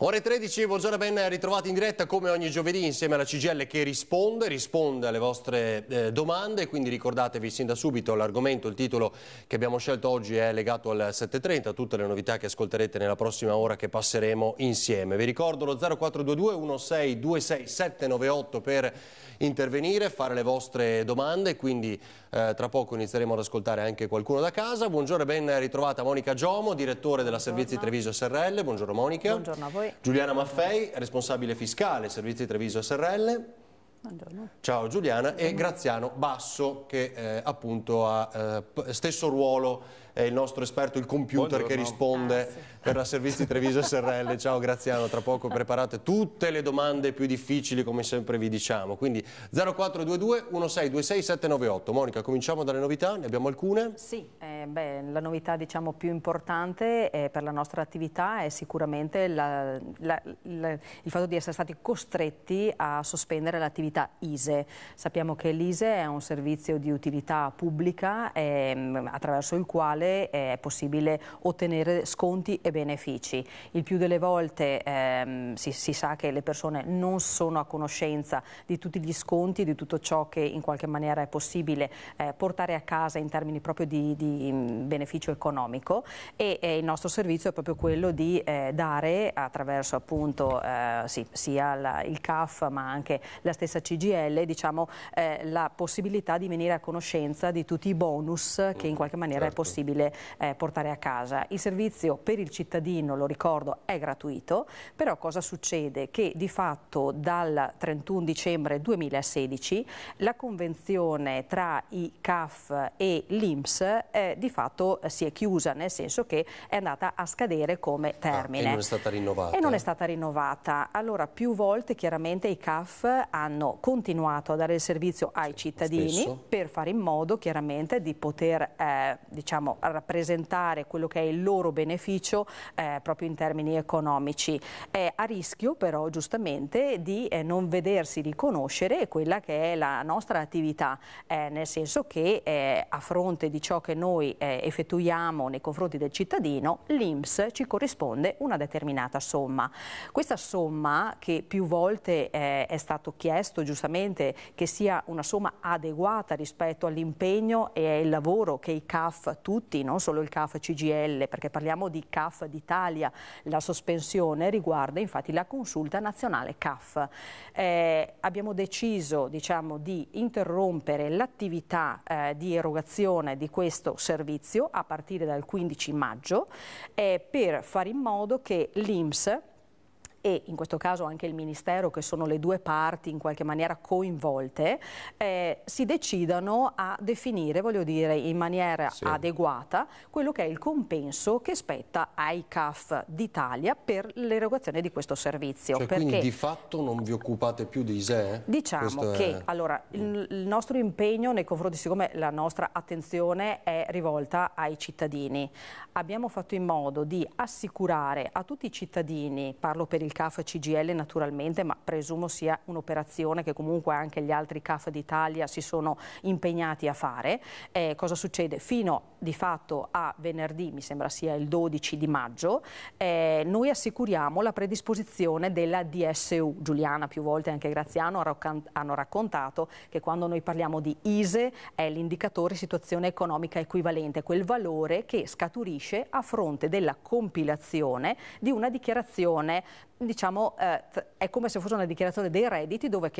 Ore 13, buongiorno e ben ritrovati in diretta come ogni giovedì insieme alla CGIL che risponde alle vostre domande, quindi ricordatevi sin da subito l'argomento, il titolo che abbiamo scelto oggi è legato al 7.30, tutte le novità che ascolterete nella prossima ora che passeremo insieme. Vi ricordo lo 0422 1626 798 per intervenire, fare le vostre domande, quindi tra poco inizieremo ad ascoltare anche qualcuno da casa. Buongiorno e ben ritrovata Monica Giomo, direttore della Servizi Treviso SRL. Buongiorno Monica. Buongiorno a voi. Giuliana Maffei, responsabile fiscale Servizi Treviso SRL. Buongiorno. Ciao Giuliana. E Graziano Basso che appunto ha stesso ruolo, è il nostro esperto, il computer. Buongiorno. Che risponde per la Servizi Treviso SRL. Ciao Graziano, tra poco preparate tutte le domande più difficili come sempre vi diciamo. Quindi 0422 1626 798. Monica, cominciamo dalle novità, ne abbiamo alcune? Sì, la novità diciamo più importante per la nostra attività è sicuramente il fatto di essere stati costretti a sospendere l'attività ISE. Sappiamo che l'ISE è un servizio di utilità pubblica attraverso il quale è possibile ottenere sconti e benefici. Il più delle volte si sa che le persone non sono a conoscenza di tutti gli sconti, di tutto ciò che in qualche maniera è possibile portare a casa in termini proprio di beneficio economico, e il nostro servizio è proprio quello di dare attraverso appunto sia il CAF ma anche la stessa CGIL diciamo, la possibilità di venire a conoscenza di tutti i bonus che in qualche maniera è possibile portare a casa. Il servizio per il cittadino, lo ricordo, è gratuito, però cosa succede? Che di fatto dal 31 dicembre 2016 la convenzione tra i CAF e l'INPS di fatto si è chiusa, nel senso che è andata a scadere come termine. E non è stata rinnovata. E non è stata rinnovata. Allora più volte chiaramente i CAF hanno continuato a dare il servizio ai cittadini per fare in modo chiaramente di poter diciamo rappresentare quello che è il loro beneficio proprio in termini economici, a rischio però giustamente di non vedersi riconoscere quella che è la nostra attività, nel senso che a fronte di ciò che noi effettuiamo nei confronti del cittadino, l'INPS ci corrisponde una determinata somma. Questa somma, che più volte è stato chiesto giustamente che sia una somma adeguata rispetto all'impegno e il lavoro che i CAF tutti, non solo il CAF CGIL, perché parliamo di CAF d'Italia, la sospensione riguarda infatti la consulta nazionale CAF. Abbiamo deciso diciamo, di interrompere l'attività di erogazione di questo servizio a partire dal 15 maggio per fare in modo che l'INPS e in questo caso anche il Ministero, che sono le due parti in qualche maniera coinvolte, si decidano a definire, voglio dire, in maniera adeguata quello che è il compenso che spetta ai CAF d'Italia per l'erogazione di questo servizio. Cioè, quindi di fatto non vi occupate più di ISEE? Diciamo che allora, il nostro impegno nei confronti, siccome la nostra attenzione è rivolta ai cittadini, abbiamo fatto in modo di assicurare a tutti i cittadini, parlo per il CAF CGIL naturalmente, ma presumo sia un'operazione che comunque anche gli altri CAF d'Italia si sono impegnati a fare. Cosa succede? Fino di fatto a venerdì, mi sembra sia il 12 di maggio, noi assicuriamo la predisposizione della DSU. Giuliana più volte e anche Graziano hanno raccontato che quando noi parliamo di ISE è l'indicatore situazione economica equivalente, quel valore che scaturisce a fronte della compilazione di una dichiarazione, diciamo, è come se fosse una dichiarazione dei redditi dove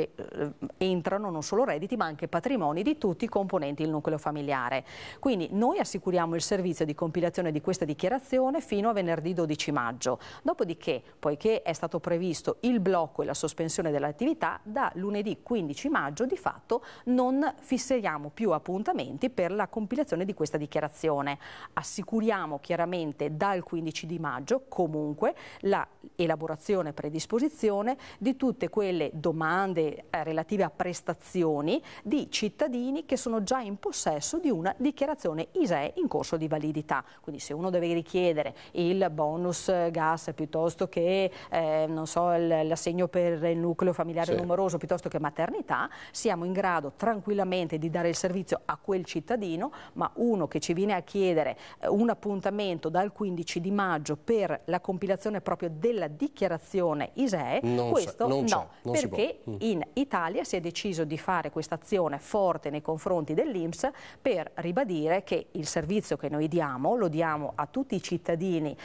entrano non solo redditi ma anche patrimoni di tutti i componenti del nucleo familiare. Quindi noi assicuriamo il servizio di compilazione di questa dichiarazione fino a venerdì 12 maggio. Dopodiché, poiché è stato previsto il blocco e la sospensione dell'attività, da lunedì 15 maggio di fatto non fisseriamo più appuntamenti per la compilazione di questa dichiarazione. Assicuriamo chiaramente dal 15 di maggio comunque la elaborazione e predisposizione di tutte quelle domande relative a prestazioni di cittadini che sono già in possesso di una dichiarazione ISEE è in corso di validità. Quindi se uno deve richiedere il bonus gas piuttosto che non so, l'assegno per il nucleo familiare numeroso piuttosto che maternità, siamo in grado tranquillamente di dare il servizio a quel cittadino, ma uno che ci viene a chiedere un appuntamento dal 15 di maggio per la compilazione proprio della dichiarazione ISEE, questo no, perché in Italia si è deciso di fare questa azione forte nei confronti dell'INPS per ribadire che il servizio che noi diamo lo diamo a tutti i cittadini,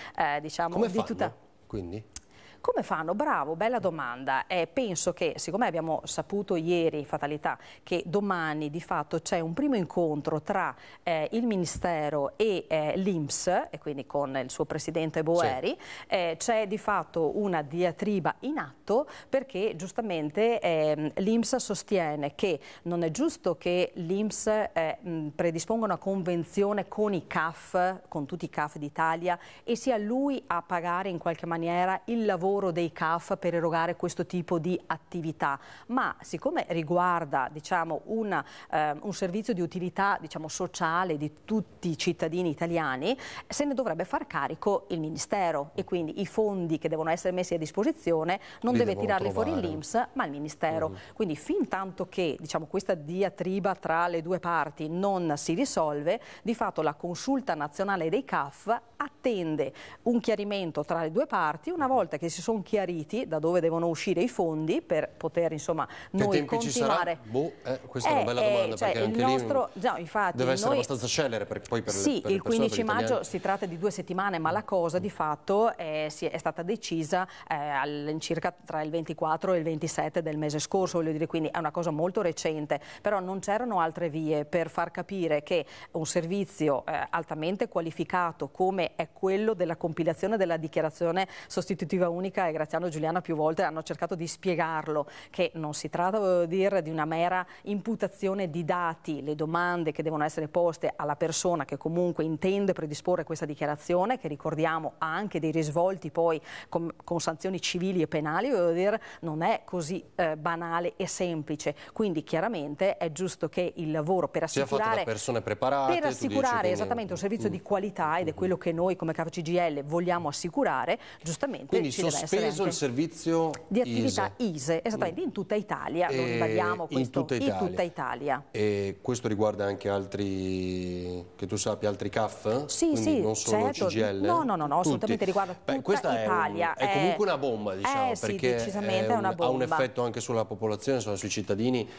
diciamo, come di fanno, tutta... quindi? Come fanno? Bravo, bella domanda. Penso che, siccome abbiamo saputo ieri, fatalità, che domani di fatto c'è un primo incontro tra il Ministero e l'INPS, e quindi con il suo presidente Boeri, c'è di fatto una diatriba in atto perché giustamente l'INPS sostiene che non è giusto che l'INPS predisponga una convenzione con i CAF, con tutti i CAF d'Italia, e sia lui a pagare in qualche maniera il lavoro dei CAF per erogare questo tipo di attività, ma siccome riguarda, diciamo, un servizio di utilità, diciamo, sociale di tutti i cittadini italiani, se ne dovrebbe far carico il Ministero, e quindi i fondi che devono essere messi a disposizione non deve tirarli fuori l'INPS ma il Ministero. Quindi fin tanto che, diciamo, questa diatriba tra le due parti non si risolve, di fatto la consulta nazionale dei CAF attende un chiarimento tra le due parti. Una volta che si sono chiariti da dove devono uscire i fondi per poter, insomma, noi continuare. Questa è una bella domanda, cioè perché anche lì infatti, deve essere abbastanza celere, perché poi per sì, le il 15 persone, maggio si tratta di 2 settimane, ma la cosa di fatto è stata decisa all'incirca tra il 24 e il 27 del mese scorso, voglio dire, quindi è una cosa molto recente, però non c'erano altre vie per far capire che un servizio altamente qualificato come è quello della compilazione della dichiarazione sostitutiva unica, e Graziano e Giuliana più volte hanno cercato di spiegarlo, che non si tratta, voglio dire, di una mera imputazione di dati, le domande che devono essere poste alla persona che comunque intende predisporre questa dichiarazione, che ricordiamo ha anche dei risvolti poi con sanzioni civili e penali, voglio dire, non è così banale e semplice, quindi chiaramente è giusto che il lavoro per assicurare, sia fatto da persone preparate, per assicurare quindi esattamente un servizio di qualità, ed è quello che noi come CAF CGIL vogliamo assicurare, giustamente. Quindi ci deve essere sospeso il servizio di attività ISE, esattamente, in tutta Italia, lo ribadiamo questo, in tutta Italia. E questo riguarda anche altri, che tu sappia, altri CAF? Sì, quindi sì, non solo certo. CGIL? No, assolutamente riguarda tutta questa Italia. È comunque una bomba, diciamo, sì, perché decisamente è una bomba. ha un effetto anche sulla popolazione, sui cittadini,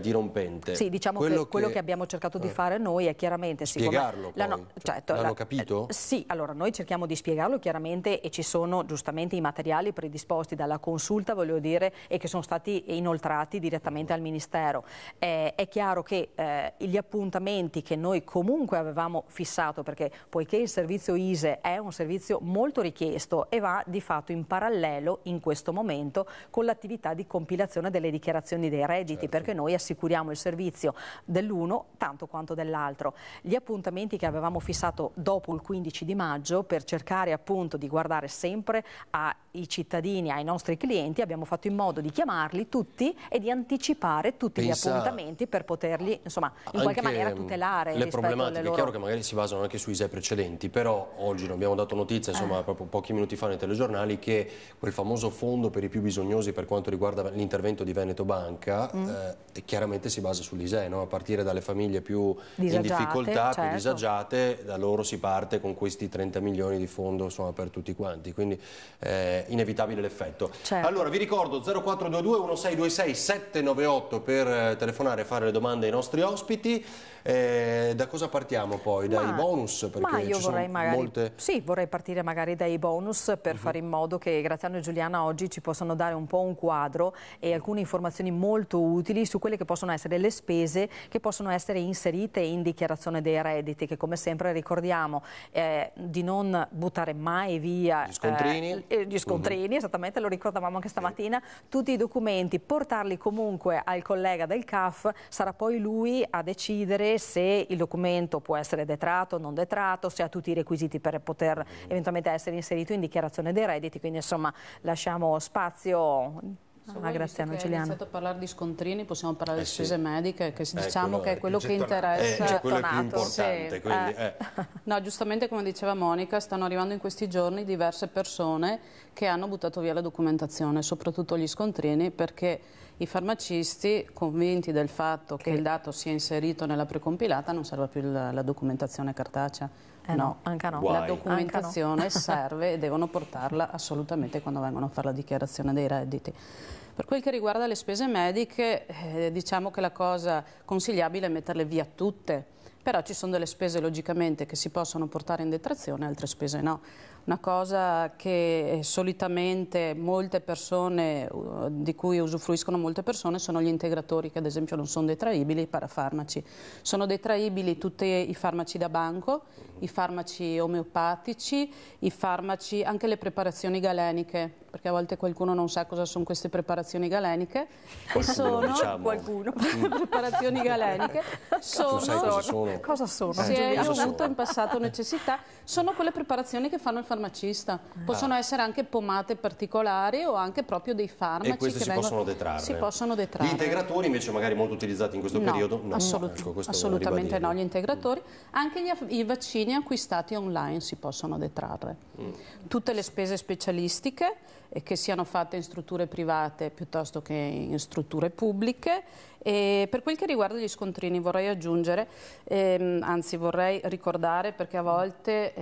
dirompente. Sì, diciamo quello che abbiamo cercato di fare noi è chiaramente spiegarlo, l'hanno capito? Sì, allora noi cerchiamo di spiegarlo chiaramente, e ci sono giustamente i materiali predisposti dalla consulta, voglio dire, e che sono stati inoltrati direttamente al Ministero. È chiaro che gli appuntamenti che noi comunque avevamo fissato, perché poiché il servizio ISE è un servizio molto richiesto e va di fatto in parallelo in questo momento con l'attività di compilazione delle dichiarazioni dei redditi, perché noi assicuriamo il servizio dell'uno tanto quanto dell'altro. Gli appuntamenti che avevamo fissato dopo il 15 di maggio per cercare appunto di guardare sempre ai cittadini, ai nostri clienti, abbiamo fatto in modo di chiamarli tutti e di anticipare tutti gli appuntamenti per poterli, insomma, in qualche maniera tutelare le problematiche. È chiaro che magari si basano anche sui ISEE precedenti, però oggi ne abbiamo dato notizia, insomma, proprio pochi minuti fa nei telegiornali, che quel famoso fondo per i più bisognosi per quanto riguarda l'intervento di Veneto Banca chiaramente si basa sull'ISEE, no? A partire dalle famiglie più in difficoltà, più disagiate, da loro si parte con questi 30 milioni di fondo, insomma, per tutti quanti, quindi inevitabile l'effetto. Allora vi ricordo 0422 1626 798 per telefonare e fare le domande ai nostri ospiti. Da cosa partiamo poi? Dai bonus? Perché io vorrei vorrei partire magari dai bonus per fare in modo che Graziano e Giuliana oggi ci possano dare un po' un quadro e alcune informazioni molto utili su quelle che possono essere le spese che possono essere inserite in dichiarazione dei redditi, che come sempre ricordiamo di non buttare mai via gli scontrini, esattamente, lo ricordavamo anche stamattina, tutti i documenti, portarli comunque al collega del CAF, sarà poi lui a decidere se il documento può essere detratto o non detratto, se ha tutti i requisiti per poter eventualmente essere inserito in dichiarazione dei redditi, quindi insomma lasciamo spazio Graziano Giuliano. Giuliano. Ha iniziato a parlare di scontrini, possiamo parlare di spese mediche, che diciamo che è quello che interessa. interessa. Quello è più importante. Sì. Quindi, No, giustamente come diceva Monica, stanno arrivando in questi giorni diverse persone che hanno buttato via la documentazione, soprattutto gli scontrini, perché i farmacisti, convinti del fatto che il dato sia inserito nella precompilata, non serve più la documentazione cartacea. No, anche no. La documentazione serve e devono portarla assolutamente quando vengono a fare la dichiarazione dei redditi. Per quel che riguarda le spese mediche, diciamo che la cosa consigliabile è metterle via tutte, però ci sono delle spese logicamente che si possono portare in detrazione, altre spese no. Una cosa che solitamente molte persone, di cui usufruiscono molte persone, sono gli integratori, che ad esempio non sono detraibili, i parafarmaci. Sono detraibili tutti i farmaci da banco, i farmaci omeopatici, i farmaci, anche le preparazioni galeniche, perché a volte qualcuno non sa cosa sono queste preparazioni galeniche. Qualcuno. Preparazioni galeniche cosa sono? Se hai avuto in passato necessità, sono quelle preparazioni che fanno il farmacista. Possono essere anche pomate particolari o anche proprio dei farmaci. E questi possono detrarre? Si possono detrarre. Gli integratori invece magari molto utilizzati in questo periodo? No, assolutamente no, gli integratori. Anche i vaccini acquistati online si possono detrarre. Tutte le spese specialistiche, che siano fatte in strutture private piuttosto che in strutture pubbliche. E per quel che riguarda gli scontrini vorrei aggiungere, anzi vorrei ricordare, perché a volte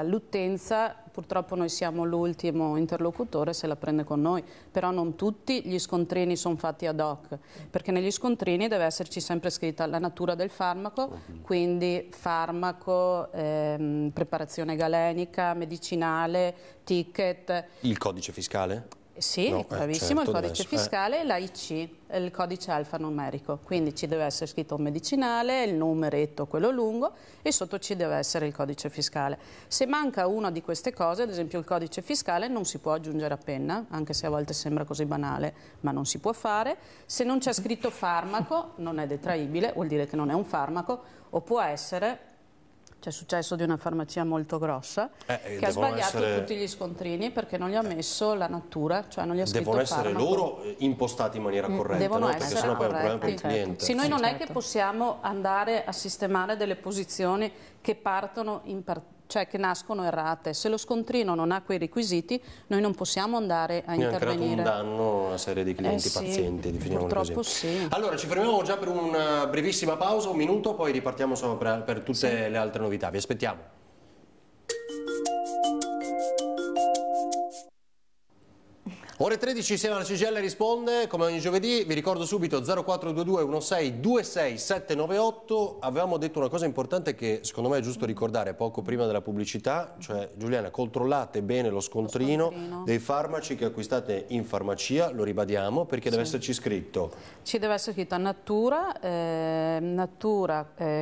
l'utenza, purtroppo noi siamo l'ultimo interlocutore, se la prende con noi, però non tutti gli scontrini sono fatti ad hoc, perché negli scontrini deve esserci sempre scritta la natura del farmaco, quindi farmaco, preparazione galenica, medicinale, ticket. Il codice fiscale? Sì, no, bravissimo, certo, il codice fiscale e l'AIC, il codice alfanumerico, quindi ci deve essere scritto un medicinale, il numeretto, quello lungo, e sotto ci deve essere il codice fiscale. Se manca una di queste cose, ad esempio il codice fiscale, non si può aggiungere a penna, anche se a volte sembra così banale, ma non si può fare. Se non c'è scritto farmaco, non è detraibile, vuol dire che non è un farmaco, o può essere... C'è successo di una farmacia molto grossa che ha sbagliato tutti gli scontrini perché non gli ha messo la natura, cioè non gli ha scritto devono essere farmaco. loro impostati in maniera corretta, devono perché essere sennò poi è un problema per il corretti. cliente. Sì, noi non è che possiamo andare a sistemare delle posizioni che partono cioè che nascono errate. Se lo scontrino non ha quei requisiti, noi non possiamo andare a intervenire. Ha creato un danno a una serie di clienti pazienti, purtroppo così. Sì. Allora, ci fermiamo già per una brevissima pausa, un minuto, poi ripartiamo insomma, per tutte le altre novità. Vi aspettiamo. Ore 13 insieme alla CGIL risponde, come ogni giovedì, vi ricordo subito 0422 16 26 798, avevamo detto una cosa importante che secondo me è giusto ricordare poco prima della pubblicità, cioè Giuliana, controllate bene lo scontrino dei farmaci che acquistate in farmacia, lo ribadiamo, perché deve esserci scritto. Ci deve essere scritto natura,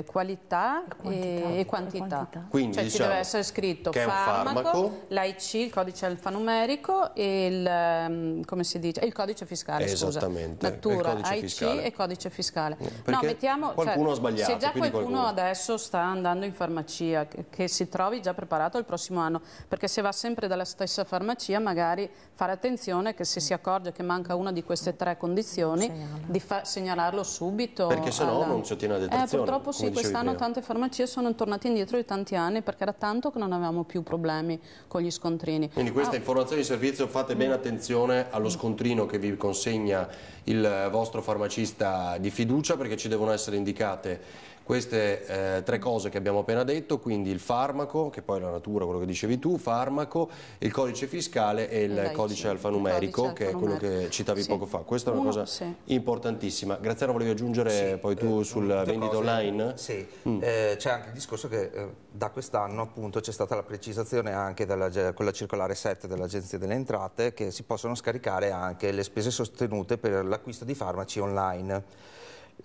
qualità e quantità. Quindi cioè, diciamo ci deve essere scritto che è un farmaco, l'AIC, il codice alfanumerico e come si dice? Il codice fiscale, esattamente, natura, codice AIC fiscale. e codice fiscale. Perché qualcuno ha sbagliato. Se già qualcuno adesso sta andando in farmacia, che si trovi già preparato il prossimo anno, perché se va sempre dalla stessa farmacia magari fare attenzione che se si accorge che manca una di queste tre condizioni di segnalarlo subito. Perché se no non si ottiene la detrazione. Purtroppo sì, quest'anno tante farmacie sono tornate indietro di tanti anni perché era tanto che non avevamo più problemi con gli scontrini. Quindi questa informazione di servizio, fate bene attenzione allo scontrino che vi consegna il vostro farmacista di fiducia, perché ci devono essere indicate queste tre cose che abbiamo appena detto, quindi il farmaco, che poi è la natura, quello che dicevi tu, farmaco, il codice fiscale e il codice alfanumerico, che è quello che citavi poco fa. Questa è una cosa importantissima. Graziano, volevi aggiungere poi tu sul vendita online? Sì, c'è anche il discorso che da quest'anno appunto c'è stata la precisazione anche con la circolare 7 dell'Agenzia delle Entrate che si possono scaricare anche le spese sostenute per l'acquisto di farmaci online.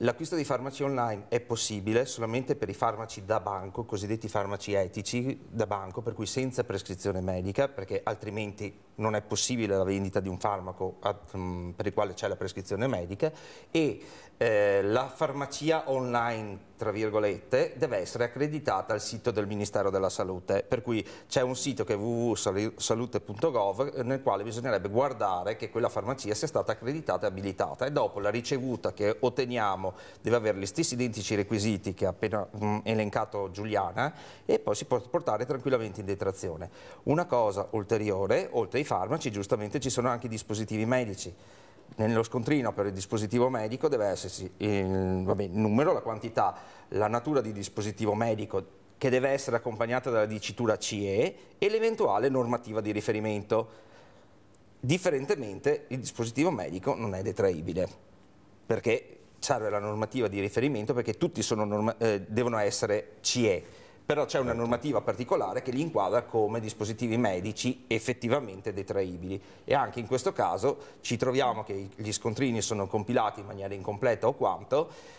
L'acquisto di farmaci online è possibile solamente per i farmaci da banco, cosiddetti farmaci etici da banco, per cui senza prescrizione medica, perché altrimenti non è possibile la vendita di un farmaco per il quale c'è la prescrizione medica, e la farmacia online, tra virgolette, deve essere accreditata al sito del Ministero della Salute, per cui c'è un sito che è www.salute.gov nel quale bisognerebbe guardare che quella farmacia sia stata accreditata e abilitata, e dopo la ricevuta che otteniamo deve avere gli stessi identici requisiti che ha appena elencato Giuliana, e poi si può portare tranquillamente in detrazione. Una cosa ulteriore, oltre ai farmaci, giustamente ci sono anche i dispositivi medici. Nello scontrino per il dispositivo medico deve esserci il numero, la quantità, la natura di dispositivo medico, che deve essere accompagnata dalla dicitura CE, e l'eventuale normativa di riferimento. Differentemente, il dispositivo medico non è detraibile, perché serve la normativa di riferimento, perché tutti devono essere CE. Però c'è una normativa particolare che li inquadra come dispositivi medici effettivamente detraibili, e anche in questo caso ci troviamo che gli scontrini sono compilati in maniera incompleta o quanto.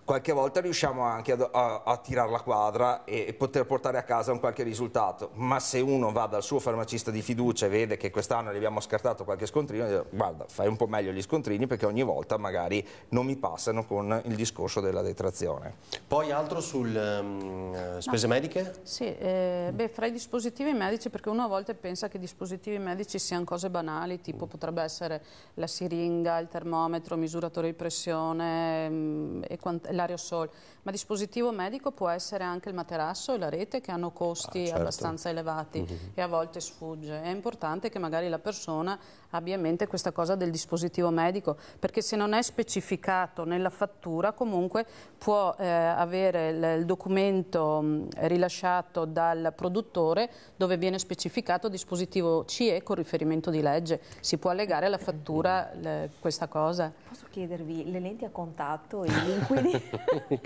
Qualche volta riusciamo anche a tirare la quadra e poter portare a casa un qualche risultato, ma se uno va dal suo farmacista di fiducia e vede che quest'anno gli abbiamo scartato qualche scontrino, dice: guarda, fai un po' meglio gli scontrini, perché ogni volta magari non mi passano con il discorso della detrazione. Poi altro sul spese mediche? Sì, fra i dispositivi medici, perché uno a volte pensa che i dispositivi medici siano cose banali, tipo potrebbe essere la siringa, il termometro, misuratore di pressione e l'aerosol, ma dispositivo medico può essere anche il materasso e la rete, che hanno costi abbastanza elevati e a volte sfugge. È importante che magari la persona abbia in mente questa cosa del dispositivo medico, perché se non è specificato nella fattura comunque può avere il documento rilasciato dal produttore dove viene specificato dispositivo CE con riferimento di legge. Si può allegare alla fattura questa cosa. Posso chiedervi, le lenti a contatto e i liquidi?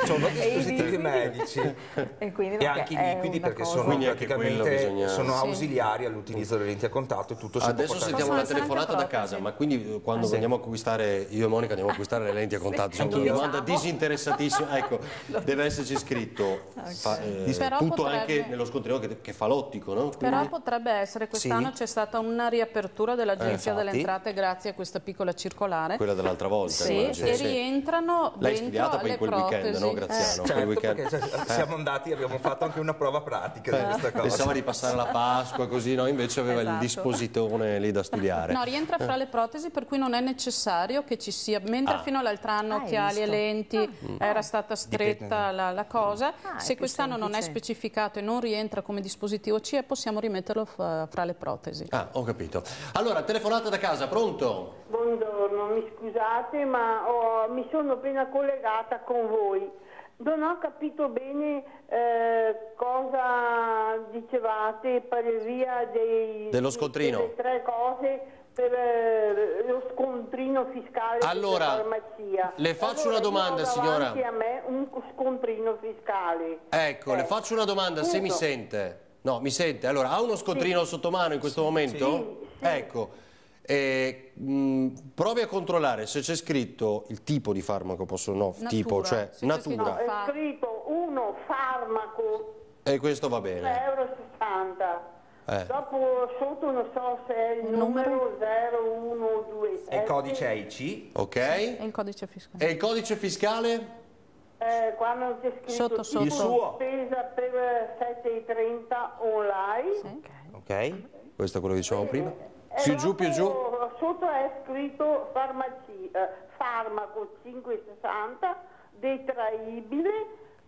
Sono dispositivi medici e anche i liquidi, perché sono praticamente sono ausiliari all'utilizzo delle lenti a contatto, e tutto si Adesso sentiamo una telefonata da casa, ma quindi quando andiamo a acquistare, io e Monica andiamo a acquistare le lenti a contatto, è una domanda disinteressatissima, ecco, deve esserci scritto tutto anche nello scontrino che fa l'ottico, no? Però potrebbe essere, quest'anno c'è stata una riapertura dell'Agenzia delle Entrate grazie a questa piccola circolare. Quella dell'altra volta. E rientrano L'hai dentro studiata poi alle quel weekend, no, Graziano? Certo, perché siamo andati, abbiamo fatto anche una prova pratica di questa cosa. Pensava di passare la Pasqua così, no? Invece aveva il dispositore lì da studiare. No, rientra fra le protesi, per cui non è necessario che ci sia, mentre fino all'altro anno occhiali e lenti era stata stretta la cosa, se quest'anno non è specificato e non rientra come dispositivo CE, possiamo rimetterlo fra le protesi. Ah, ho capito. Allora, telefonata da casa, pronto? Buongiorno, mi scusate, ma mi sono appena collegata con voi. Non ho capito bene cosa dicevate per via dello scontrino. delle tre cose per lo scontrino fiscale della farmacia. Le faccio una domanda, signora. Davanti a me un scontrino fiscale. Ecco, le faccio una domanda, se mi sente. No, mi sente. Allora, ha uno scontrino sotto mano in questo momento? Sì. Ecco. Provi a controllare se c'è scritto il tipo di farmaco, tipo, cioè natura. No, è scritto uno farmaco. E questo va bene. €60. Dopo sotto non so se è il numero 0127. E il codice EIC. Ok. E il codice fiscale. E il codice fiscale? Quando c'è scritto sotto. Il suo. spesa per 7,30 online. Sì. Ok. Questo è quello che dicevamo prima. Più giù, più giù. Sotto è scritto farmaco 5,60 detraibile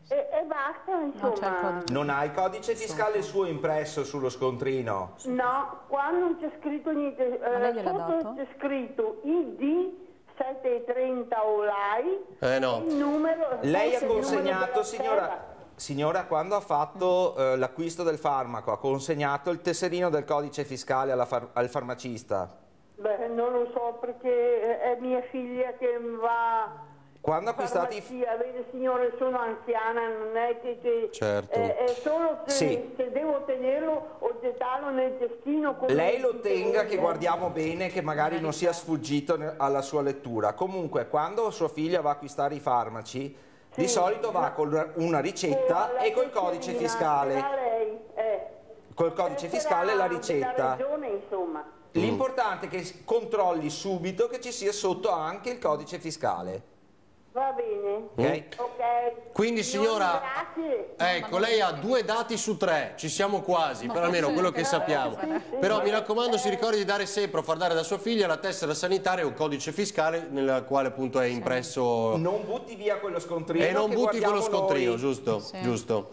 e basta, insomma. Non ha il codice fiscale suo impresso sullo scontrino? No, qua non c'è scritto niente. Sotto c'è scritto ID 7,30 online. No. Il numero. Lei ha consegnato, signora, quando ha fatto l'acquisto del farmaco, ha consegnato il tesserino del codice fiscale al farmacista? Beh, non lo so, perché è mia figlia che va Quando acquistati... Vede signore, sono anziana, non è che certo. È solo se devo tenerlo o gettarlo nel cestino. Lei lo tenga, che guardiamo bene, che magari non sia sfuggito alla sua lettura. Comunque, quando sua figlia va a acquistare i farmaci, di solito va con una ricetta e col codice fiscale. Col codice fiscale la ricetta. L'importante è che controlli subito che ci sia sotto anche il codice fiscale. Va bene. Ok. Quindi signora, ecco, lei ha 2 dati su 3, ci siamo quasi, per almeno quello che sappiamo. Però mi raccomando, si ricordi di dare sempre, o far dare da sua figlia, la tessera sanitaria o il codice fiscale nel quale appunto è impresso. Non butti via quello scontrino. E non butti quello scontrino, noi. giusto? Sì. Giusto.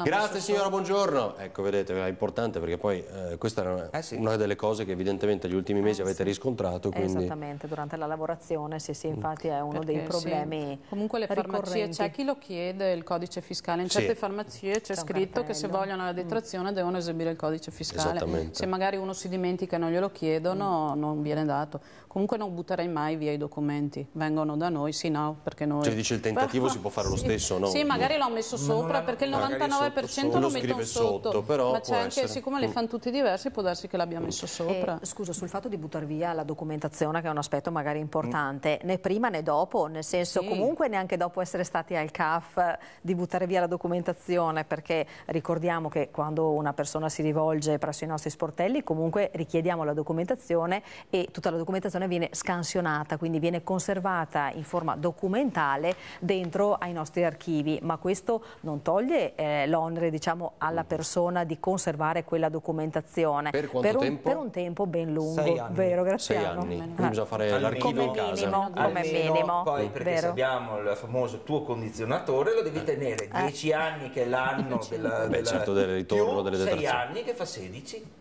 Grazie signora, buongiorno. Ecco, vedete, è importante perché poi questa è una delle cose che evidentemente negli ultimi mesi avete riscontrato. Quindi... Esattamente, durante la lavorazione, sì, infatti è uno dei problemi. Comunque le farmacie, c'è chi lo chiede il codice fiscale, in certe farmacie c'è scritto che se vogliono la detrazione devono esibire il codice fiscale, se magari uno si dimentica e non glielo chiedono non viene dato. Comunque non butterei mai via i documenti, vengono da noi, sì no, perché noi... Cioè dice il tentativo si può fare lo stesso, no? Sì, magari l'ho messo sopra perché il 99% lo mettono sotto, però ma c'è anche, siccome le fanno tutti diversi, può darsi che l'abbia messo sopra. Scusa, sul fatto di buttare via la documentazione, che è un aspetto magari importante, né prima né dopo, nel senso comunque neanche dopo essere stati al CAF di buttare via la documentazione, perché ricordiamo che quando una persona si rivolge presso i nostri sportelli comunque richiediamo la documentazione e tutta la documentazione viene scansionata, quindi viene conservata in forma documentale dentro ai nostri archivi, ma questo non toglie l'onere, diciamo, alla persona di conservare quella documentazione per quanto tempo? Per un tempo ben lungo, 6 anni. Vero Graziano? 6 anni, quindi bisogna fare l'archivio in casa. Come minimo, poi perché se abbiamo il famoso tuo condizionatore lo devi tenere 10 anni che è l'anno certo, del ritorno delle detrazioni. 6 anni che fa 16.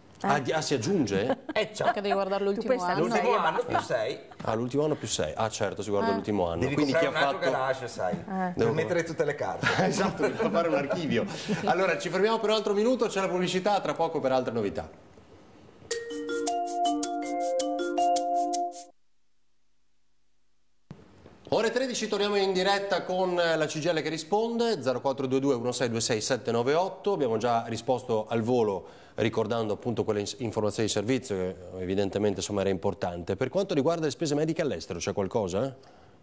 Si aggiunge? Certo. Perché devi guardare l'ultimo anno. L'ultimo anno più 6. L'ultimo anno più 6. Certo, si guarda l'ultimo anno. Devi quindi comprare chi ha un altro garage, sai, per mettere tutte le carte. Esatto, devi fare un archivio. Allora, ci fermiamo per un altro minuto, c'è la pubblicità, tra poco per altre novità. Ore 13, torniamo in diretta con la CGIL che risponde, 0422 1626 798, abbiamo già risposto al volo ricordando appunto quelle informazioni di servizio che evidentemente insomma era importante. Per quanto riguarda le spese mediche all'estero c'è qualcosa?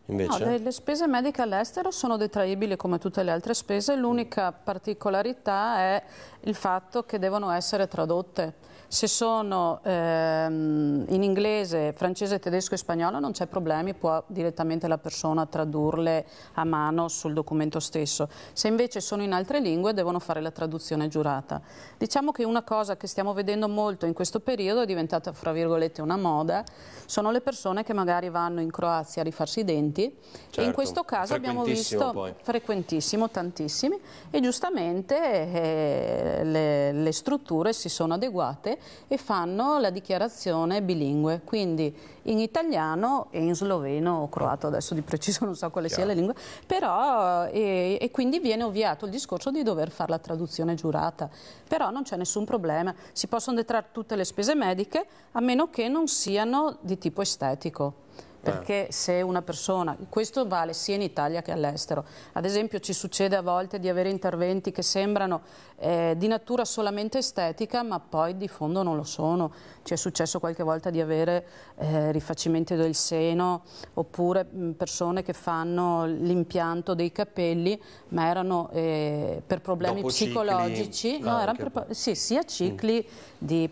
Invece? No, le spese mediche all'estero sono detraibili come tutte le altre spese, l'unica particolarità è il fatto che devono essere tradotte. Se sono in inglese, francese, tedesco e spagnolo non c'è problemi, può direttamente la persona tradurle a mano sul documento stesso. Se invece sono in altre lingue devono fare la traduzione giurata. Diciamo che una cosa che stiamo vedendo molto in questo periodo è diventata, fra virgolette, una moda, sono le persone che magari vanno in Croazia a rifarsi i denti e in questo caso abbiamo visto frequentissimo, tantissimi, e giustamente le strutture si sono adeguate e fanno la dichiarazione bilingue, quindi in italiano e in sloveno o croato, adesso di preciso non so quale sia la lingua, però e quindi viene ovviato il discorso di dover fare la traduzione giurata, però non c'è nessun problema, si possono detrarre tutte le spese mediche a meno che non siano di tipo estetico. Perché se una persona, questo vale sia in Italia che all'estero, ad esempio ci succede a volte di avere interventi che sembrano di natura solamente estetica ma poi di fondo non lo sono, ci è successo qualche volta di avere rifacimenti del seno oppure persone che fanno l'impianto dei capelli ma erano per problemi psicologici, no, erano sia cicli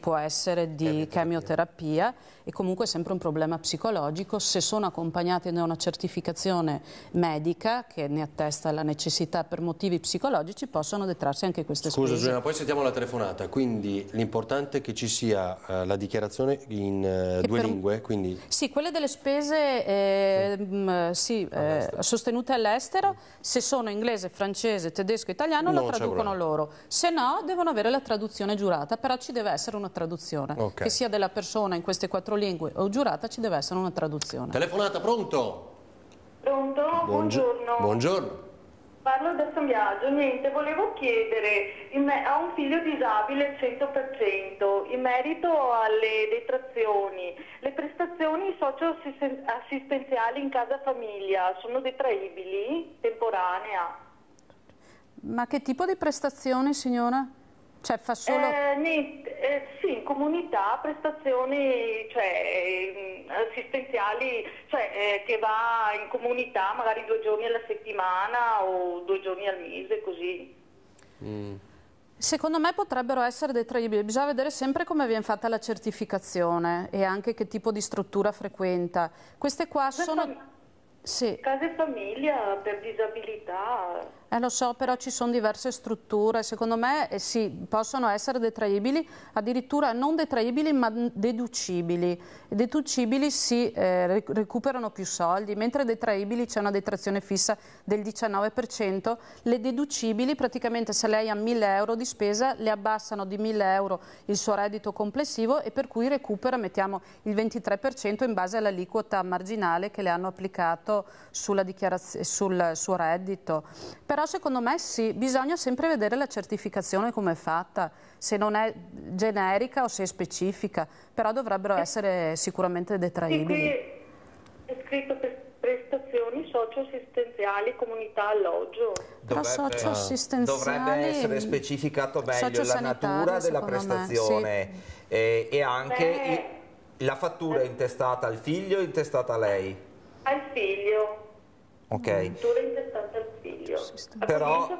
può essere di chemioterapia e comunque sempre un problema psicologico. Se sono accompagnati da una certificazione medica che ne attesta la necessità per motivi psicologici possono detrarsi anche queste spese. Scusa Giuliana, poi sentiamo la telefonata, quindi l'importante è che ci sia la dichiarazione in due lingue? Quindi... Sì, quelle delle spese sostenute all'estero, se sono inglese, francese, tedesco, italiano lo traducono loro, se no devono avere la traduzione giurata, però ci deve essere una traduzione, che sia della persona in queste 4 lingue o giurata, ci deve essere una traduzione. Telefonata, pronto? Pronto? Buongiorno. Buongiorno. Parlo da San Biagio, niente, volevo chiedere, ha un figlio disabile 100%, in merito alle detrazioni, le prestazioni socio-assistenziali in casa famiglia sono detraibili, temporanea? Ma che tipo di prestazioni, signora? Cioè fa solo... sì, in comunità, prestazioni assistenziali, che va in comunità magari 2 giorni alla settimana o 2 giorni al mese, così. Secondo me potrebbero essere detraibili, bisogna vedere sempre come viene fatta la certificazione e anche che tipo di struttura frequenta. Queste qua sono... Sì. Case famiglia per disabilità. Lo so, però ci sono diverse strutture, secondo me sì, possono essere detraibili, addirittura non detraibili ma deducibili. Deducibili si recuperano più soldi, mentre detraibili c'è una detrazione fissa del 19%, le deducibili praticamente se lei ha 1.000 euro di spesa le abbassano di 1.000 euro il suo reddito complessivo e per cui recupera, mettiamo, il 23% in base all'aliquota marginale che le hanno applicato sul suo reddito. Però secondo me sì, bisogna sempre vedere la certificazione come è fatta, se non è generica o se è specifica, però dovrebbero essere sicuramente detraibili. Sì, qui è scritto prestazioni socio-assistenziali, comunità, alloggio. Dovrebbe essere specificato meglio la natura della prestazione, sì. E anche la fattura è intestata al figlio o intestata a lei? Al figlio. Ok. Fattura intestata al figlio. Però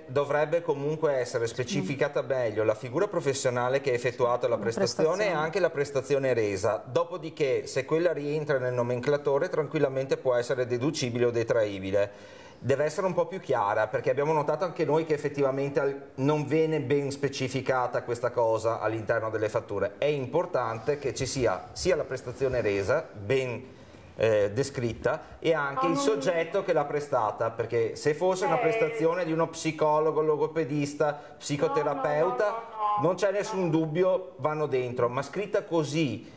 dovrebbe comunque essere specificata meglio la figura professionale che ha effettuato la prestazione e anche la prestazione resa. Dopodiché, se quella rientra nel nomenclatore, tranquillamente può essere deducibile o detraibile. Deve essere un po' più chiara, perché abbiamo notato anche noi che effettivamente non viene ben specificata questa cosa all'interno delle fatture. È importante che ci sia la prestazione resa, ben descritta, e anche il soggetto che l'ha prestata, perché se fosse una prestazione di uno psicologo, logopedista, psicoterapeuta, non c'è nessun dubbio, vanno dentro, ma scritta così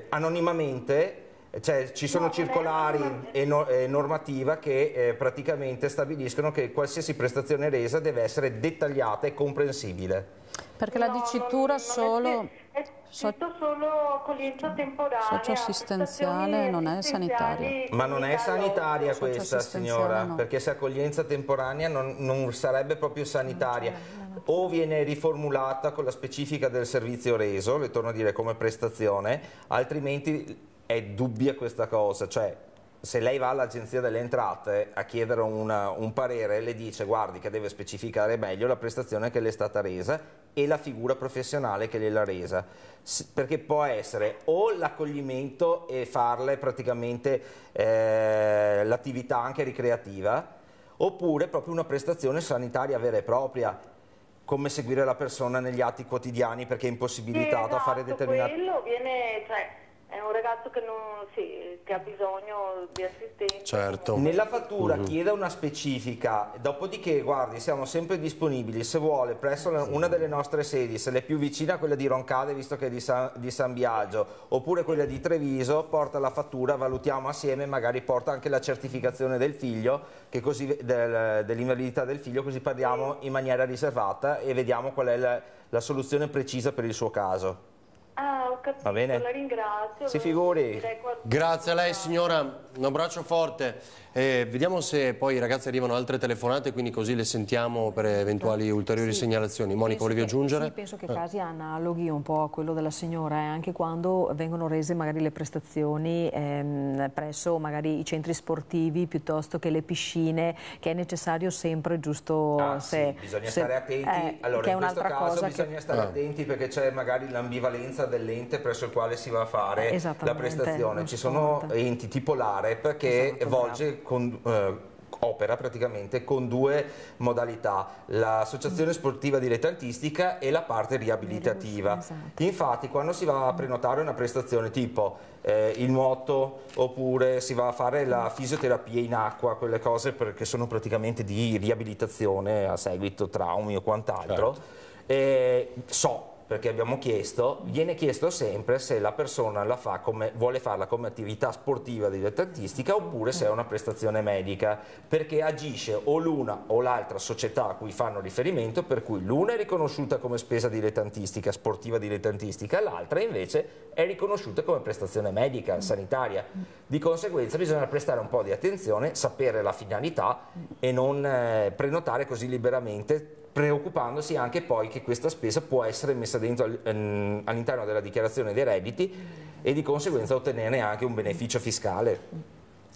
anonimamente, cioè ci sono circolari e normativa che praticamente stabiliscono che qualsiasi prestazione resa deve essere dettagliata e comprensibile. Perché la dicitura solo... È scritto solo accoglienza temporanea. Socio-assistenziale non è sanitaria. Ma non è sanitaria questa, signora, no. perché se accoglienza temporanea non sarebbe proprio sanitaria. O viene riformulata con la specifica del servizio reso, le torno a dire, come prestazione, altrimenti è dubbia questa cosa, cioè se lei va all'Agenzia delle Entrate a chiedere un parere, le dice guardi che deve specificare meglio la prestazione che le è stata resa e la figura professionale che gliel'ha resa, perché può essere o l'accoglimento e farle praticamente l'attività anche ricreativa, oppure proprio una prestazione sanitaria vera e propria, come seguire la persona negli atti quotidiani perché è impossibilitata a fare determinate... Quello viene, è un ragazzo che ha bisogno di assistenza. Certo. Nella fattura chieda una specifica, dopodiché guardi, siamo sempre disponibili, se vuole, presso una delle nostre sedi, se l'è più vicina quella di Roncade, visto che è di San Biagio, oppure quella di Treviso, porta la fattura, valutiamo assieme, magari porta anche la certificazione del figlio, che così dell'invalidità del figlio, così parliamo in maniera riservata e vediamo qual è la soluzione precisa per il suo caso. Ah, ho capito, va bene? La ringrazio. Si figuri. Grazie a lei signora, un abbraccio forte. Vediamo se poi i ragazzi arrivano altre telefonate, quindi così le sentiamo per eventuali ulteriori segnalazioni. Monica, volevi aggiungere? Sì, penso che casi analoghi un po' a quello della signora, anche quando vengono rese magari le prestazioni presso magari i centri sportivi piuttosto che le piscine, che è necessario sempre, giusto? Sì, bisogna stare attenti. Allora, in questo caso bisogna stare attenti perché c'è magari l'ambivalenza dell'ente presso il quale si va a fare la prestazione. Ci sono enti tipo l'AREP che volge opera praticamente con due modalità, l'associazione sportiva dilettantistica e la parte riabilitativa. Infatti quando si va a prenotare una prestazione tipo il nuoto, oppure si va a fare la fisioterapia in acqua, quelle cose perché sono praticamente di riabilitazione a seguito traumi o quant'altro, perché abbiamo chiesto, viene chiesto sempre se la persona la fa vuole farla come attività sportiva dilettantistica oppure se è una prestazione medica, perché agisce o l'una o l'altra società a cui fanno riferimento, per cui l'una è riconosciuta come spesa dilettantistica, sportiva dilettantistica, l'altra invece è riconosciuta come prestazione medica, sanitaria. Di conseguenza bisogna prestare un po' di attenzione, sapere la finalità e non prenotare così liberamente, preoccupandosi anche poi che questa spesa può essere messa dentro all'interno della dichiarazione dei redditi e di conseguenza ottenerne anche un beneficio fiscale.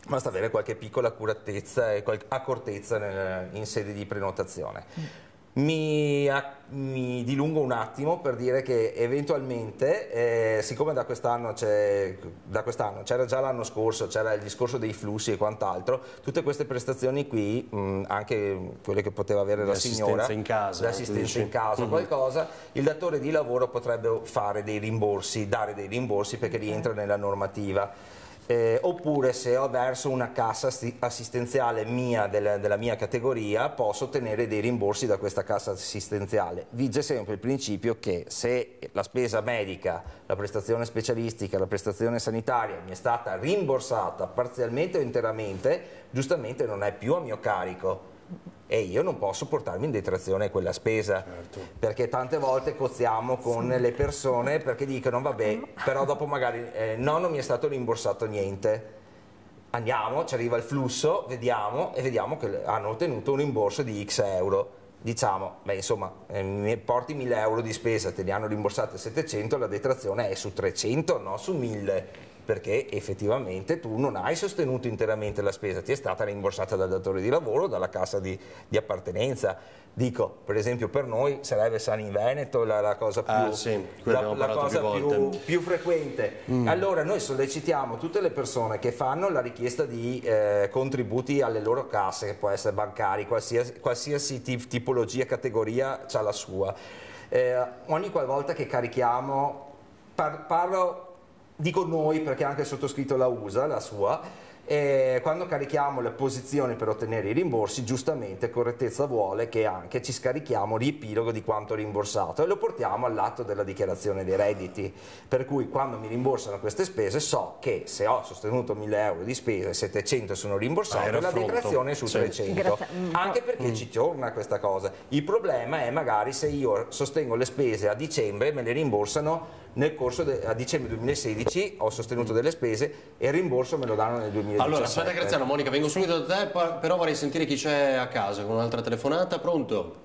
Basta avere qualche piccola accuratezza e accortezza in sede di prenotazione. Mi dilungo un attimo per dire che eventualmente, siccome da quest'anno c'era già l'anno scorso, c'era il discorso dei flussi e quant'altro, tutte queste prestazioni qui, anche quelle che poteva avere la signora, l'assistenza in casa, qualcosa, il datore di lavoro potrebbe fare dei rimborsi, dare dei rimborsi perché rientra nella normativa. Oppure se ho verso una cassa assistenziale mia della mia categoria posso ottenere dei rimborsi da questa cassa assistenziale. Vige sempre il principio che se la spesa medica, la prestazione specialistica, la prestazione sanitaria mi è stata rimborsata parzialmente o interamente, giustamente non è più a mio carico e io non posso portarmi in detrazione quella spesa, perché tante volte cozziamo con le persone perché dicono vabbè, però dopo magari no, non mi è stato rimborsato niente. Andiamo, ci arriva il flusso, vediamo che hanno ottenuto un rimborso di X euro. Diciamo, beh insomma, porti 1000 euro di spesa, te ne hanno rimborsate 700, la detrazione è su 300, no su 1000. Perché effettivamente tu non hai sostenuto interamente la spesa, ti è stata rimborsata dal datore di lavoro, dalla cassa di appartenenza. Dico, per esempio per noi sarebbe San in Veneto la cosa più frequente. Allora noi sollecitiamo tutte le persone che fanno la richiesta di contributi alle loro casse, che può essere bancari, qualsiasi tipologia, categoria c'ha la sua. Ogni qualvolta che carichiamo, dico noi perché anche il sottoscritto la usa, la sua, quando carichiamo le posizioni per ottenere i rimborsi, giustamente correttezza vuole che anche ci scarichiamo riepilogo di quanto rimborsato e lo portiamo all'atto della dichiarazione dei redditi, per cui quando mi rimborsano queste spese so che se ho sostenuto 1000 euro di spese, 700 sono rimborsate, la detrazione è su 300, anche perché ci torna questa cosa. Il problema è magari se io sostengo le spese a dicembre, me le rimborsano nel corso a dicembre 2016, ho sostenuto delle spese e il rimborso me lo danno nel 2017. Allora, aspetta Graziano, Monica, vengo subito da te, però vorrei sentire chi c'è a casa con un'altra telefonata. Pronto?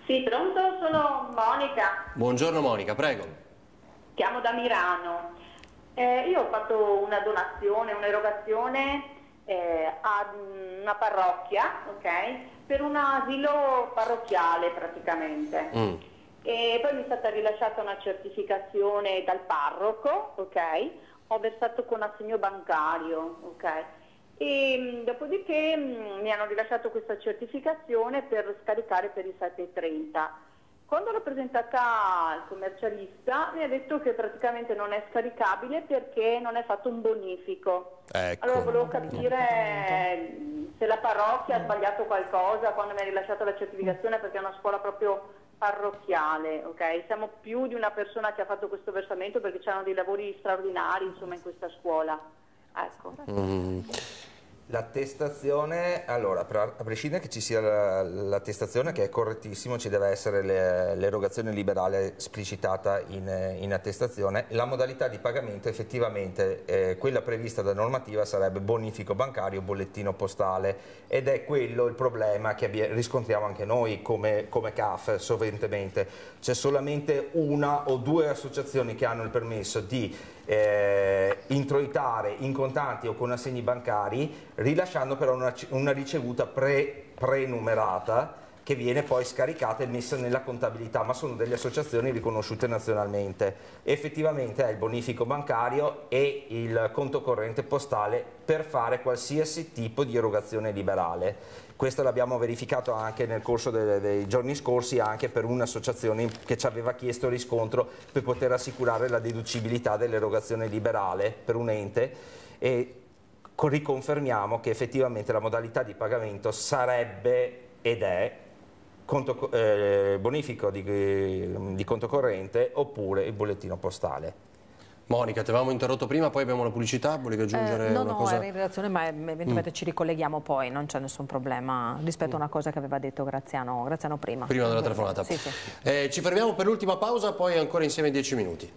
Sì, pronto, sono Monica. Buongiorno Monica, prego. Chiamo da Milano. Io ho fatto una donazione, un'erogazione a una parrocchia, ok? Per un asilo parrocchiale praticamente. E poi mi è stata rilasciata una certificazione dal parroco, ok? Ho versato con assegno bancario, ok? E dopodiché mi hanno rilasciato questa certificazione per scaricare per i 7,30. Quando l'ho presentata al commercialista mi ha detto che praticamente non è scaricabile perché non è fatto un bonifico. Ecco. Allora volevo capire se la parrocchia ha sbagliato qualcosa quando mi ha rilasciato la certificazione, perché è una scuola proprio parrocchiale, ok? Siamo più di una persona che ha fatto questo versamento perché c'erano dei lavori straordinari, insomma, in questa scuola. Ecco. L'attestazione, allora, a prescindere che ci sia l'attestazione, che è correttissimo, ci deve essere l'erogazione liberale esplicitata in attestazione, la modalità di pagamento effettivamente, quella prevista da normativa, sarebbe bonifico bancario, bollettino postale, ed è quello il problema che riscontriamo anche noi come CAF soventemente. C'è solamente una o due associazioni che hanno il permesso di introitare in contanti o con assegni bancari, rilasciando però una ricevuta prenumerata che viene poi scaricata e messa nella contabilità, ma sono delle associazioni riconosciute nazionalmente. Effettivamente è il bonifico bancario e il conto corrente postale per fare qualsiasi tipo di erogazione liberale. Questo l'abbiamo verificato anche nel corso dei giorni scorsi, anche per un'associazione che ci aveva chiesto riscontro per poter assicurare la deducibilità dell'erogazione liberale per un ente, e riconfermiamo che effettivamente la modalità di pagamento sarebbe ed è bonifico di conto corrente oppure il bollettino postale. Monica, ti avevamo interrotto prima, poi abbiamo la pubblicità, volevi aggiungere una cosa? No, era in relazione, ma eventualmente ci ricolleghiamo poi, non c'è nessun problema rispetto a una cosa che aveva detto Graziano prima. Prima della telefonata. Sì. Ci fermiamo per l'ultima pausa, poi ancora insieme 10 minuti.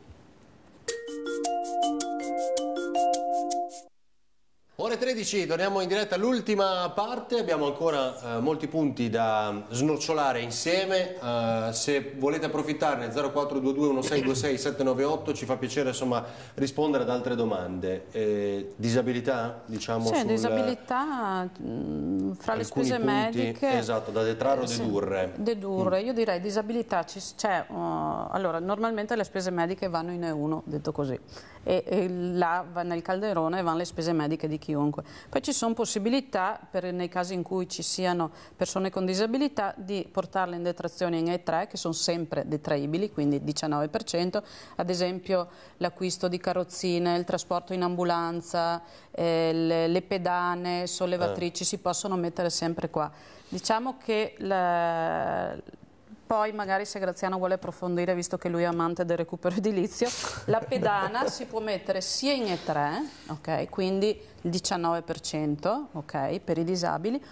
Ore 13, torniamo in diretta all'ultima parte, abbiamo ancora molti punti da snocciolare insieme, se volete approfittarne 0422 1626 798 ci fa piacere insomma rispondere ad altre domande. Disabilità? Diciamo sì, disabilità fra le spese punti, mediche. esatto, da detrarre o dedurre? Dedurre, io direi disabilità, allora normalmente le spese mediche vanno in E1, detto così. E là va nel calderone vanno le spese mediche di chiunque. Poi ci sono possibilità, nei casi in cui ci siano persone con disabilità, di portarle in detrazione in E3, che sono sempre detraibili, quindi 19%, ad esempio l'acquisto di carrozzine, il trasporto in ambulanza, le pedane, sollevatrici, si possono mettere sempre qua. Diciamo che poi magari se Graziano vuole approfondire, visto che lui è amante del recupero edilizio, la pedana si può mettere sia in E3, okay, quindi il 19%, okay, per i disabili,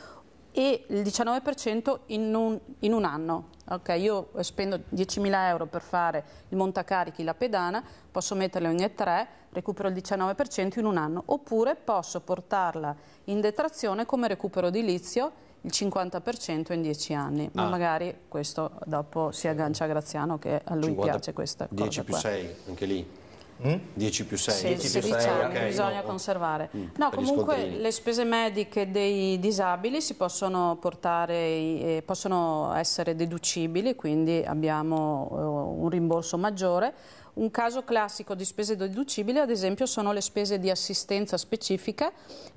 e il 19% in un anno. Okay, io spendo 10.000 euro per fare il montacarichi, la pedana, posso metterlo in E3, recupero il 19% in un anno, oppure posso portarla in detrazione come recupero edilizio il 50% in 10 anni, ma magari questo dopo si aggancia a Graziano, che a lui piace questa cosa. 10 più 6, anche lì? 10 più 6? Sì, 10 più 16 6, anni, okay, bisogna conservare. No, comunque le spese mediche dei disabili si possono portare, possono essere deducibili, quindi abbiamo un rimborso maggiore. Un caso classico di spese deducibili, ad esempio, sono le spese di assistenza specifica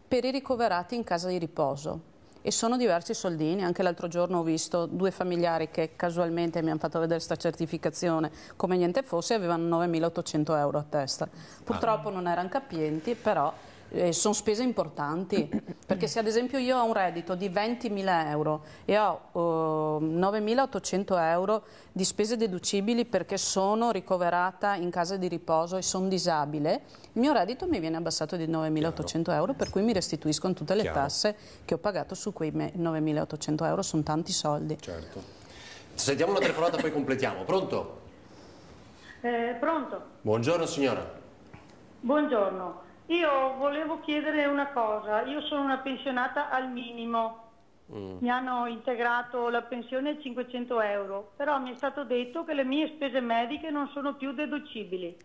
per i ricoverati in casa di riposo. E sono diversi soldini. Anche l'altro giorno ho visto 2 familiari che casualmente mi hanno fatto vedere questa certificazione come niente fosse, avevano 9.800 euro a testa. Purtroppo non erano capienti, però sono spese importanti, perché se ad esempio io ho un reddito di 20.000 euro e ho 9.800 euro di spese deducibili perché sono ricoverata in casa di riposo e sono disabile, il mio reddito mi viene abbassato di 9.800 euro, per cui mi restituiscono tutte le tasse che ho pagato su quei 9.800 euro, sono tanti soldi. Certo. Sentiamo una telefonata, poi completiamo. Pronto? Pronto? Buongiorno signora. Buongiorno. Io volevo chiedere una cosa, io sono una pensionata al minimo, mi hanno integrato la pensione a 500 euro, però mi è stato detto che le mie spese mediche non sono più deducibili.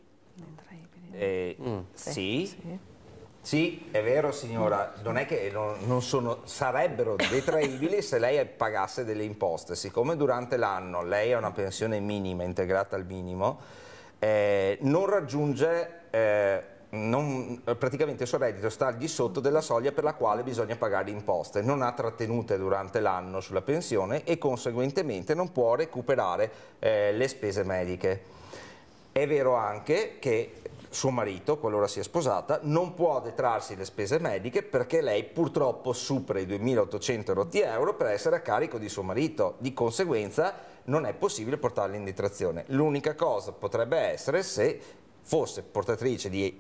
Sì, è vero signora, non è che sarebbero detraibili se lei pagasse delle imposte. Siccome durante l'anno lei ha una pensione minima integrata al minimo, non raggiunge... praticamente il suo reddito sta al di sotto della soglia per la quale bisogna pagare imposte, non ha trattenute durante l'anno sulla pensione e conseguentemente non può recuperare le spese mediche. È vero anche che suo marito, qualora sia sposata, non può detrarsi le spese mediche perché lei purtroppo supera i 2.800 euro per essere a carico di suo marito, di conseguenza non è possibile portarla in detrazione. L'unica cosa potrebbe essere se fosse portatrice di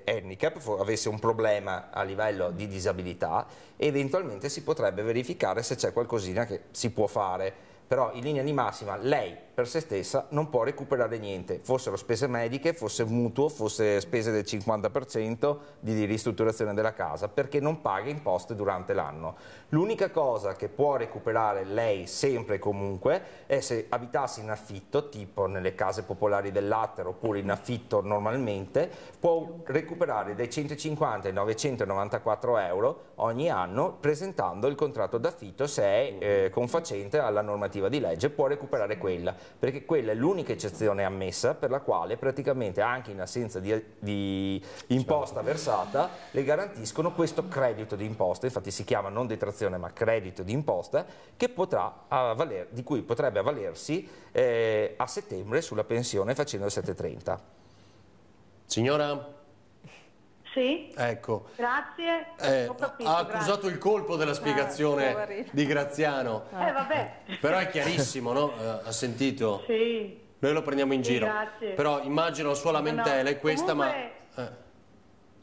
handicap, avesse un problema a livello di disabilità, eventualmente si potrebbe verificare se c'è qualcosina che si può fare, però in linea di massima lei per se stessa non può recuperare niente, fossero spese mediche, fosse mutuo, fosse spese del 50% di ristrutturazione della casa, perché non paga imposte durante l'anno. L'unica cosa che può recuperare lei sempre e comunque è se abitasse in affitto, tipo nelle case popolari del Lattero oppure in affitto normalmente, può recuperare dai 150 ai 994 euro ogni anno presentando il contratto d'affitto, se è confacente alla normativa di legge può recuperare quella, perché quella è l'unica eccezione ammessa per la quale praticamente anche in assenza di imposta versata le garantiscono questo credito di imposta, infatti si chiama non detrazione ma credito di imposta, che di cui potrebbe avvalersi a settembre sulla pensione facendo il 730. Signora? Sì. Ecco. Grazie. Ho capito, ha accusato il colpo della spiegazione di Graziano. Vabbè. Però è chiarissimo, no? Ha sentito? Sì. Noi lo prendiamo in giro. Grazie. Però immagino la sua lamentela è questa, comunque,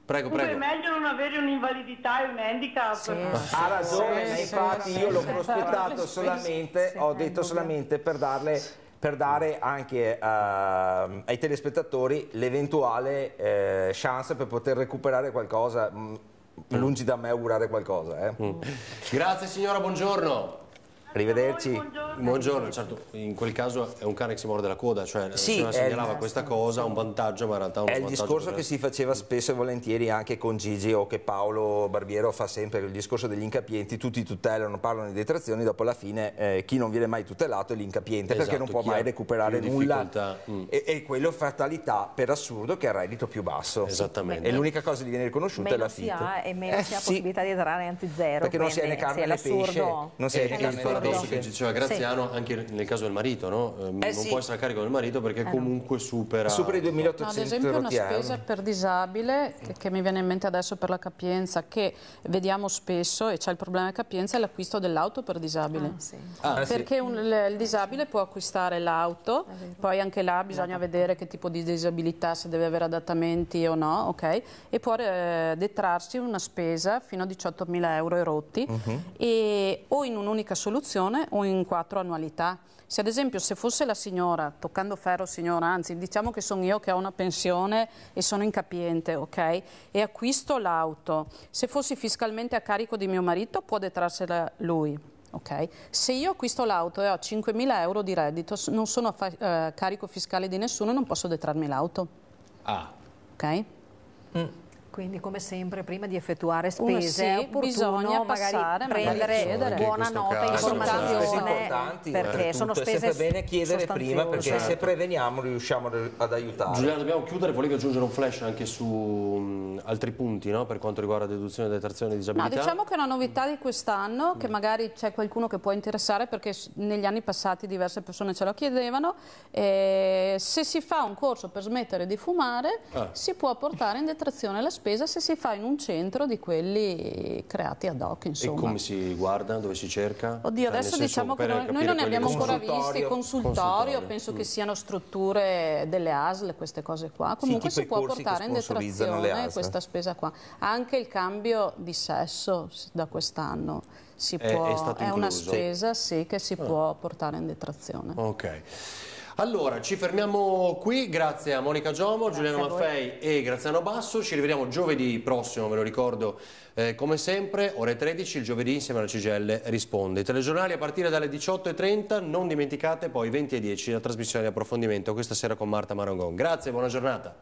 Prego, comunque prego. è meglio non avere un'invalidità e un handicap. Sì. Ha ragione, infatti io l'ho prospettato solamente, ho detto solamente per dare anche ai telespettatori l'eventuale chance per poter recuperare qualcosa, lungi da me augurare qualcosa. Grazie signora, buongiorno. Arrivederci. Buongiorno, certo, in quel caso è un cane che si morde la coda, cioè la Sì, signora segnalava questa cosa, un vantaggio, ma in realtà un È il svantaggio discorso per che si faceva spesso e volentieri anche con Gigi, o che Paolo Barbiero fa sempre, il discorso degli incapienti: tutti tutelano, parlano di detrazioni, dopo alla fine chi non viene mai tutelato è l'incapiente, perché Esatto, non può chi mai ha recuperare più nulla, difficoltà. e quello fatalità per assurdo che ha il reddito più basso. Esattamente. E l'unica cosa che viene riconosciuta è la Meno si FIT. ha e meno si ha Sì, possibilità di entrare anzi zero. perché non si è né quindi, carne sì, né pesce, l'assurdo. non si è né il carne né paradosso pesce. che diceva Graziano anche nel caso del marito, no? Non sì. può essere a carico del marito perché comunque supera i No, 2.800 ad esempio una euro. spesa per disabile che mi viene in mente adesso per la capienza, che vediamo spesso e c'è il problema della capienza, è l'acquisto dell'auto per disabile. Sì. Perché il disabile può acquistare l'auto, poi anche là bisogna vedere che tipo di disabilità, se deve avere adattamenti o no, ok? E può detrarsi una spesa fino a 18.000 euro erotti, o in un'unica soluzione o in 4 annualità. Se ad esempio se fosse la signora, toccando ferro signora, anzi diciamo che sono io che ho una pensione e sono incapiente, ok? E acquisto l'auto, se fossi fiscalmente a carico di mio marito può detrarsela lui, ok? Se io acquisto l'auto e ho 5.000 euro di reddito, non sono a carico fiscale di nessuno e non posso detrarmi l'auto. Ok? Quindi come sempre prima di effettuare Uno spese sì, è opportuno bisogna magari passare, magari prendere chiedere. buona In questo nota, caso Sono spese informazione, importanti, perché sono oltretutto, spese è sempre bene chiedere prima, perché sostanziose. se preveniamo riusciamo ad aiutare. Giuliano, dobbiamo chiudere, volevi aggiungere un flash anche su altri punti, no? Per quanto riguarda deduzione e detrazione di No, disabilità? diciamo che è una novità di quest'anno, che magari c'è qualcuno che può interessare, perché negli anni passati diverse persone ce lo chiedevano. Se si fa un corso per smettere di fumare, si può portare in detrazione la spesa se si fa in un centro di quelli creati ad hoc, insomma. E come si guarda? Dove si cerca? Oddio, Nel adesso senso, diciamo che per noi capire non ne quelli abbiamo che ancora sono- visti, consultorio, Consultorio. penso che siano strutture delle ASL, queste cose qua. Comunque tipo si i può corsi che portare in sponsorizzano le detrazione ASL. questa spesa qua. Anche il cambio di sesso da quest'anno È stato è una incluso. spesa sì, che si può portare in detrazione. Ok. Allora, ci fermiamo qui, grazie a Monica Giomo, Giuliano a voi. Maffei e Graziano Basso. Ci rivediamo giovedì prossimo, ve lo ricordo, come sempre, ore 13, il giovedì insieme alla CGIL Risponde. I telegiornali a partire dalle 18:30, non dimenticate poi 20:10 la trasmissione di approfondimento questa sera con Marta Marangon. Grazie, buona giornata.